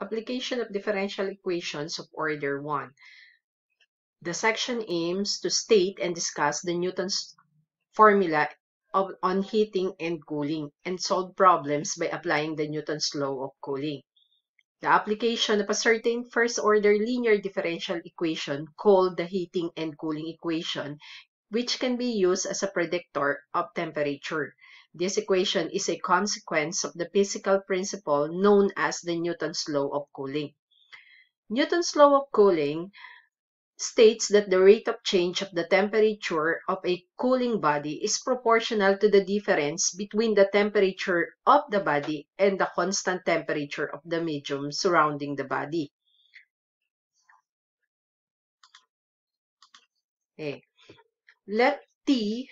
Application of differential equations of order 1. The section aims to state and discuss the Newton's formula on heating and cooling and solve problems by applying the Newton's law of cooling. The application of a certain first-order linear differential equation called the heating and cooling equation, which can be used as a predictor of temperature. This equation is a consequence of the physical principle known as the Newton's law of cooling. Newton's law of cooling states that the rate of change of the temperature of a cooling body is proportional to the difference between the temperature of the body and the constant temperature of the medium surrounding the body. Okay. Let T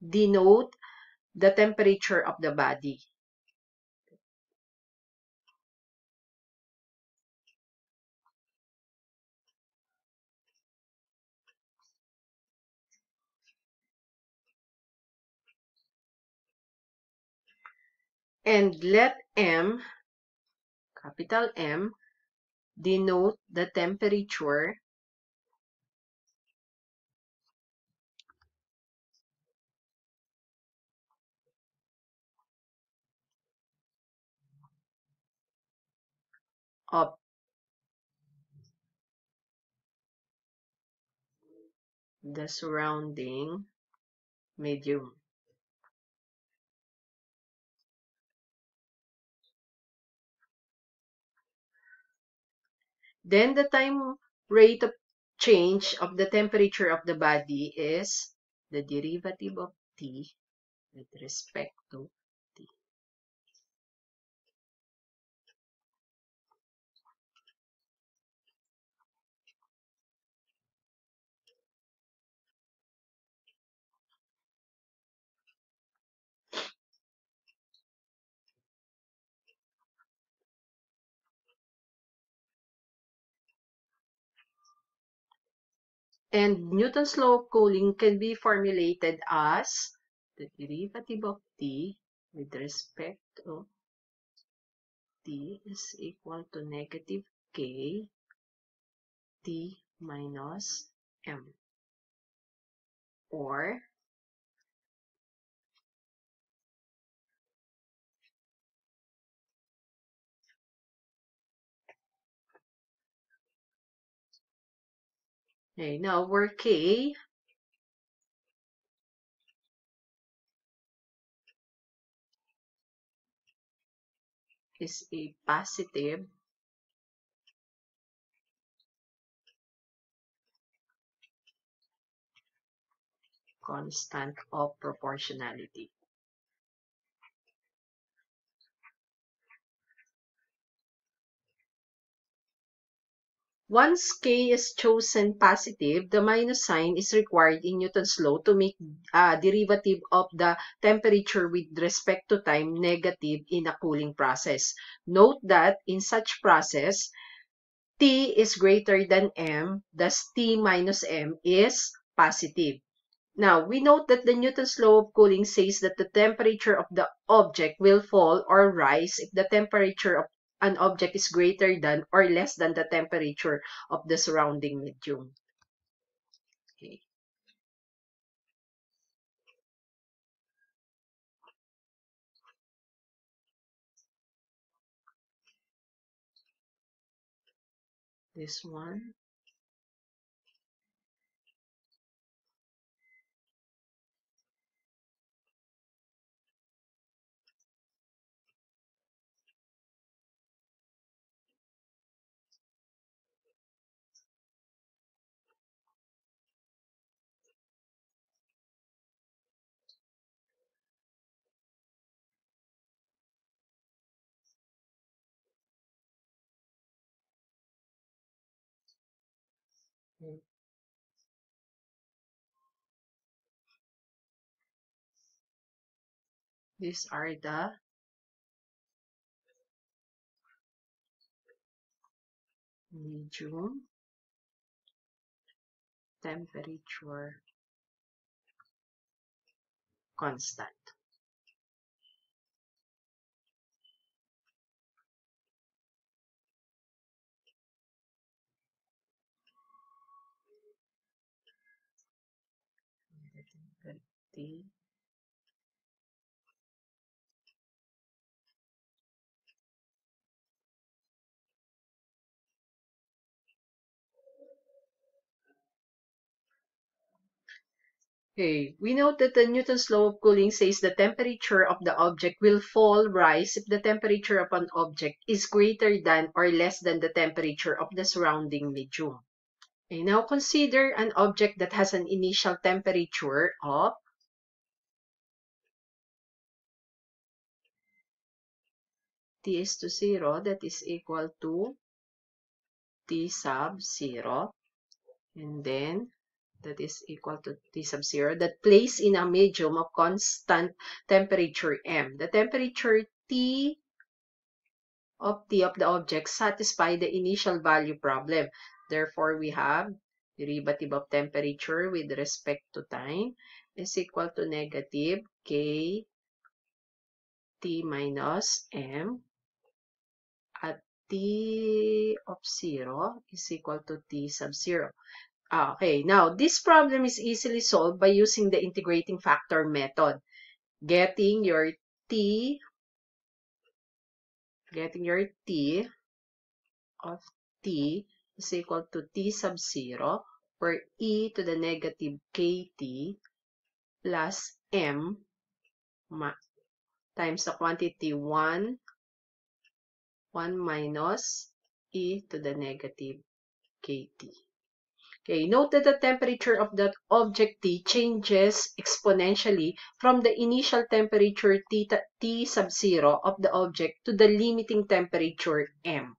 denote the temperature of the body. And let M, capital M, denote the temperature of the surrounding medium. Then the time rate of change of the temperature of the body is the derivative of T with respect to T. And Newton's law of cooling can be formulated as the derivative of T with respect to T is equal to negative K T minus M. Or okay, now where K is a positive constant of proportionality. Once K is chosen positive, the minus sign is required in Newton's law to make derivative of the temperature with respect to time negative in a cooling process. Note that in such process, T is greater than M, thus T minus M is positive. Now, we note that the Newton's law of cooling says that the temperature of the object will fall or rise if the temperature of an object is greater than or less than the temperature of the surrounding medium. Okay. This one. These are the medium temperature constant. T. Okay, we note that the Newton's law of cooling says the temperature of the object will rise if the temperature of an object is greater than or less than the temperature of the surrounding medium. Okay, now consider an object that has an initial temperature of T is to 0, that is equal to T sub 0, and then that is equal to T sub 0, that placed in a medium of constant temperature M. The temperature T of the object satisfy the initial value problem. Therefore, we have derivative of temperature with respect to time is equal to negative K T minus M at T of 0 is equal to T sub 0. Okay, now this problem is easily solved by using the integrating factor method. Getting your T of T is equal to T sub 0 for e to the negative kt plus m times the quantity 1 minus e to the negative kt. Okay, note that the temperature of that object T changes exponentially from the initial temperature T sub 0 of the object to the limiting temperature M.